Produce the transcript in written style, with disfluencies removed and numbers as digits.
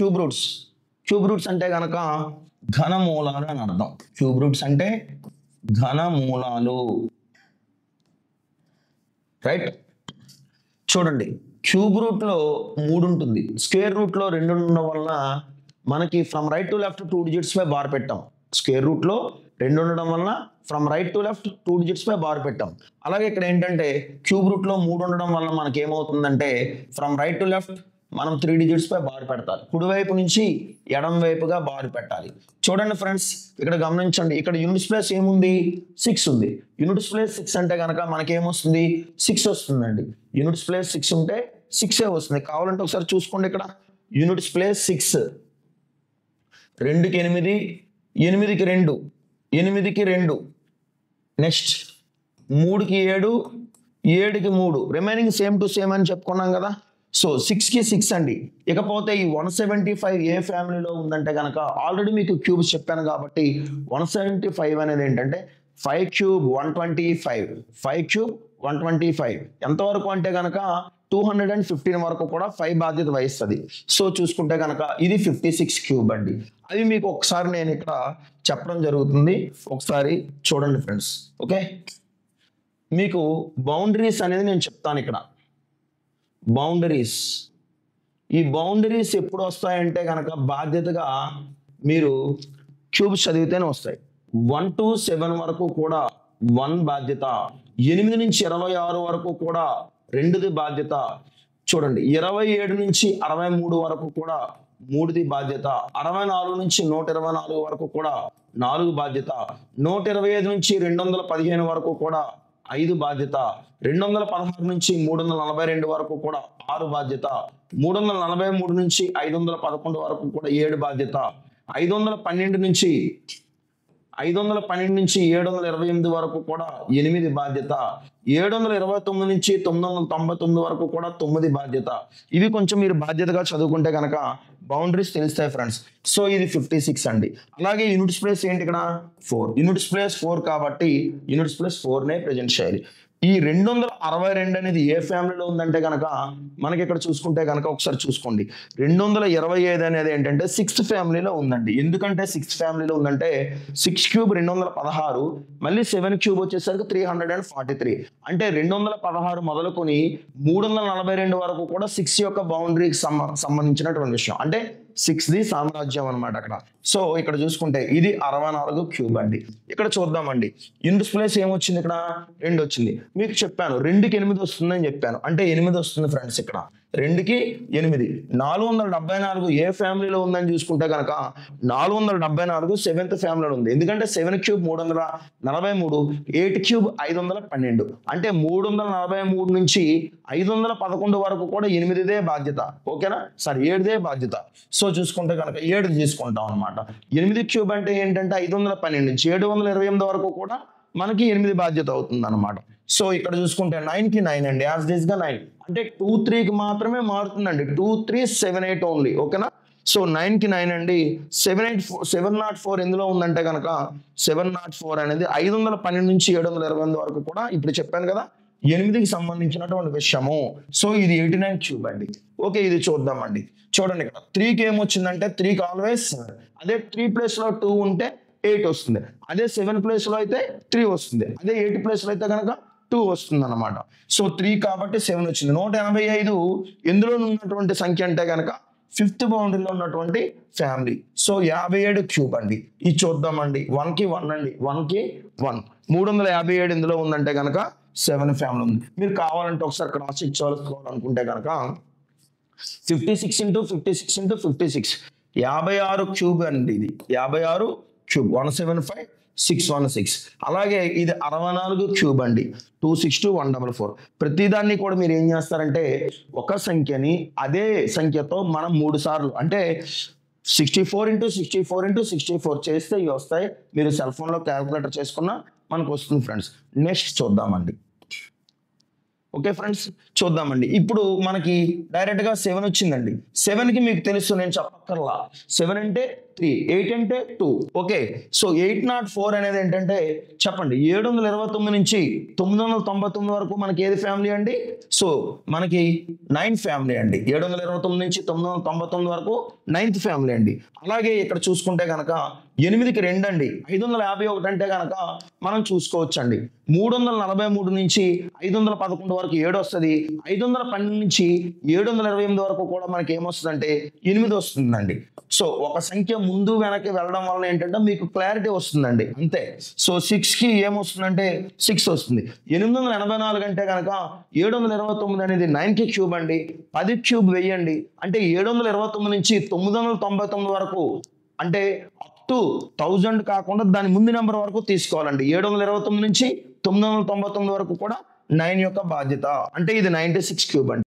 Cube roots. Cube roots అంటే కనుక ఘనమూలాలు అని అర్థం. క్యూబ్ రూట్స్ అంటే ఘనమూలాలు, రైట్. చూడండి, క్యూబ్ రూట్ లో 3 ఉంటుంది, స్క్వేర్ రూట్ లో 2 ఉండడం వల్ల మనకి from right to left 2 digits పై బార్ పెట్టాం. స్క్వేర్ రూట్ లో 2 ఉండడం వల్ల from right to left 2 digits పై బార్ పెట్టాం. అలాగే ఇక్కడ ఏంటంటే క్యూబ్ రూట్ లో 3 ఉండడం వల్ల మనకి ఏమవుతుందంటే ఫ్రమ్ రైట్ టు లెఫ్ట్ మనం 3 డిజిట్స్ పై బార్ పెడతారు. కుడివైపు నుంచి ఎడం వైపుగా బార్ పెట్టాలి. చూడండి ఫ్రెండ్స్, ఇక్కడ గమనించండి, ఇక్కడ యూనిట్స్ ప్లేస్ ఏముంది? 6 ఉంది. యూనిట్స్ ప్లేస్ 6 అంటే కనుక మనకి ఏమొస్తుంది? 6 వస్తుందండి. యూనిట్స్ ప్లేస్ 6 ఉంటే 6 వస్తుంది. కావాలంటే ఒకసారి చూసుకోండి, ఇక్కడ యూనిట్స్ ప్లేస్ 6, 2కి 8, 8కి 2, 8కి 2, నెక్స్ట్ 3కి 7, 7కి 3, రిమైనింగ్ సేమ్ టు సేమ్ అని చెప్పుకున్నాం కదా. సో 6కి 6 అండి. ఇకపోతే ఈ 175 ఏ ఫ్యామిలీలో ఉందంటే కనుక ఆల్రెడీ మీకు క్యూబ్స్ చెప్పాను కాబట్టి 175 అనేది ఏంటంటే 5 క్యూబ్ 125, 5 క్యూబ్ 125 ఎంతవరకు అంటే కనుక 215 వరకు కూడా 5 బాధ్యత వహిస్తుంది. సో చూసుకుంటే కనుక ఇది 56 క్యూబ్ అండి. అది మీకు ఒకసారి నేను ఇక్కడ చెప్పడం జరుగుతుంది, ఒకసారి చూడండి ఫ్రెండ్స్. ఓకే, మీకు బౌండరీస్ అనేది నేను చెప్తాను ఇక్కడ. బౌండరీస్, ఈ బౌండరీస్ ఎప్పుడు వస్తాయంటే కనుక బాధ్యతగా మీరు క్యూబ్స్ చదివితేనే వస్తాయి. 1 to 7 వరకు కూడా 1 బాధ్యత, 8 నుంచి 26 వరకు కూడా 2ది బాధ్యత. చూడండి, 27 నుంచి 63 వరకు కూడా 3ది బాధ్యత, 64 నుంచి 124 వరకు కూడా 4 బాధ్యత, 125 నుంచి 215 వరకు కూడా 5 బాధ్యత, 216 నుంచి 342 వరకు కూడా 6 బాధ్యత, 343 నుంచి 511 వరకు కూడా 7 బాధ్యత, 512 నుంచి 728 వరకు కూడా 8 బాధ్యత, 729 నుంచి 999 వరకు కూడా 9 బాధ్యత. ఇవి కొంచెం మీరు బాధ్యతగా చదువుకుంటే కనుక బౌండరీస్ తెలుస్తాయి ఫ్రెండ్స్. సో ఇది 56 అండి. అలాగే యూనిట్స్ ప్లేస్ ఏంటి ఇక్కడ? 4. యూనిట్స్ ప్లేస్ 4 కాబట్టి యూనిట్స్ ప్లేస్ 4నే ప్రెజెంట్ చేయాలి. ఈ 262 అనేది ఏ ఫ్యామిలీలో ఉందంటే కనుక మనకి ఇక్కడ చూసుకుంటే కనుక ఒకసారి చూసుకోండి, 225 అనేది ఏంటంటే 6th ఫ్యామిలీలో ఉందండి. ఎందుకంటే 6th ఫ్యామిలీలో ఉందంటే 6 క్యూబ్ 216, మళ్ళీ 7 క్యూబ్ వచ్చేసరికి 343, అంటే 216 మొదలుకొని 342 వరకు కూడా 6 యొక్క బౌండరీకి సంబంధించినటువంటి విషయం, అంటే 6ది సామ్రాజ్యం అనమాట అక్కడ. సో ఇక్కడ చూసుకుంటే ఇది 64 క్యూబ్ అండి. ఇక్కడ చూద్దామండి, యూనిట్స్ ప్లేస్ ఏమొచ్చింది? ఇక్కడ 2 వచ్చింది. మీకు చెప్పాను 2కి 8 వస్తుందని చెప్పాను, అంటే 8 వస్తుంది ఫ్రెండ్స్. ఇక్కడ 2కి 8, 474 ఏ ఫ్యామిలీలో ఉందని చూసుకుంటే కనుక 474 7th ఫ్యామిలీలో ఉంది. ఎందుకంటే 7 క్యూబ్ 343, 8 క్యూబ్ 512, అంటే 343 నుంచి 511 వరకు కూడా 8దే బాధ్యత. ఓకేనా? సారీ, 7దే బాధ్యత. సో చూసుకుంటే కనుక 7 తీసుకుంటాం అనమాట. 8 క్యూబ్ అంటే ఏంటంటే 512 నుంచి 728 వరకు కూడా మనకి 8 బాధ్యత అవుతుంది అనమాట. సో ఇక్కడ చూసుకుంటే 9కి 9 అండి, యాజ్ డీస్ గా 9, అంటే 2 3కి మాత్రమే మారుతుందండి. 2 3 7 8 ఓన్లీ. ఓకేనా? సో 9కి 9 అండి. 704 ఎందులో ఉందంటే కనుక 704 అనేది 512 నుంచి 728 వరకు కూడా ఇప్పుడు చెప్పాను కదా 8కి సంబంధించినటువంటి విషయము. సో ఇది 89 క్యూబ్ అండి. ఓకే, ఇది చూద్దామండి. చూడండి, ఇక్కడ 3కి ఏమొచ్చిందంటే 3కి ఆల్వేస్, అదే 3 ప్లేస్ లో 2 ఉంటే 8 వస్తుంది, అదే 7 ప్లేస్ లో అయితే 3 వస్తుంది, అదే 8 ప్లేస్ లో అయితే కనుక 2 వస్తుంది అనమాట. సో 3 కాబట్టి 7 వచ్చింది. 185 ఎందులో ఉన్నటువంటి సంఖ్య అంటే కనుక 5th బౌండరీలో ఉన్నటువంటి ఫ్యామిలీ. సో 57 క్యూబ్ అండి. ఇది చూద్దామండి. 1కి 1 అండి, 1కి 1, 357 ఎందులో ఉందంటే కనుక 7 ఫ్యామిలీ ఉంది. మీరు కావాలంటే ఒకసారి క్రాస్ చెక్ చేసుకోవాలనుకుంటే కనుక 56 into 56 into 56, 56 క్యూబ్ అండి. ఇది 56 క్యూబ్, 175 616. అలాగే ఇది 64 క్యూబ్ అండి, 262 144. ప్రతిదాన్ని కూడా మీరు ఏం చేస్తారంటే ఒక సంఖ్యని అదే సంఖ్యతో మనం 3 సార్లు, అంటే 64 into 64 into 64 చేస్తే ఇవి వస్తాయి. మీరు సెల్ ఫోన్లో క్యాల్కులేటర్ చేసుకున్నా మనకు వస్తుంది ఫ్రెండ్స్. నెక్స్ట్ చూద్దామండి. ఓకే ఫ్రెండ్స్, చూద్దామండి. ఇప్పుడు మనకి డైరెక్ట్ గా 7 వచ్చిందండి. 7 కి మీకు తెలుసు, నేను చెప్పక్కర్లా. 7 అంటే 3, 8 అంటే 2. ఓకే, సో 804 అనేది ఏంటంటే చెప్పండి, 729 నుంచి 999 వరకు మనకి ఏది ఫ్యామిలీ అండి? సో మనకి 9 ఫ్యామిలీ అండి. 729 నుంచి 999 వరకు 9th ఫ్యామిలీ అండి. అలాగే ఇక్కడ చూసుకుంటే కనుక 8కి 2 అండి. 551 అంటే కనుక మనం చూసుకోవచ్చు అండి. 343 నుంచి 511 వరకు 7 వస్తుంది. 512 నుంచి 728 వరకు కూడా మనకి ఏమొస్తుందంటే 8 వస్తుందండి. సో ఒక సంఖ్య ముందు వెనక్కి వెళ్ళడం వల్ల ఏంటంటే మీకు క్లారిటీ వస్తుందండి, అంతే. సో 6కి ఏమొస్తుందంటే 6 వస్తుంది. 884 అంటే కనుక 729 అనేది 9కి క్యూబ్ అండి. 10 క్యూబ్ వెయ్యండి, అంటే 729 నుంచి 999 వరకు, అంటే అప్ టు 1000 కాకుండా దాని ముందు నెంబర్ వరకు తీసుకోవాలండి. 729 నుంచి 999 వరకు కూడా 9 యొక్క బాధ్యత, అంటే ఇది 96 క్యూబ్ అండి.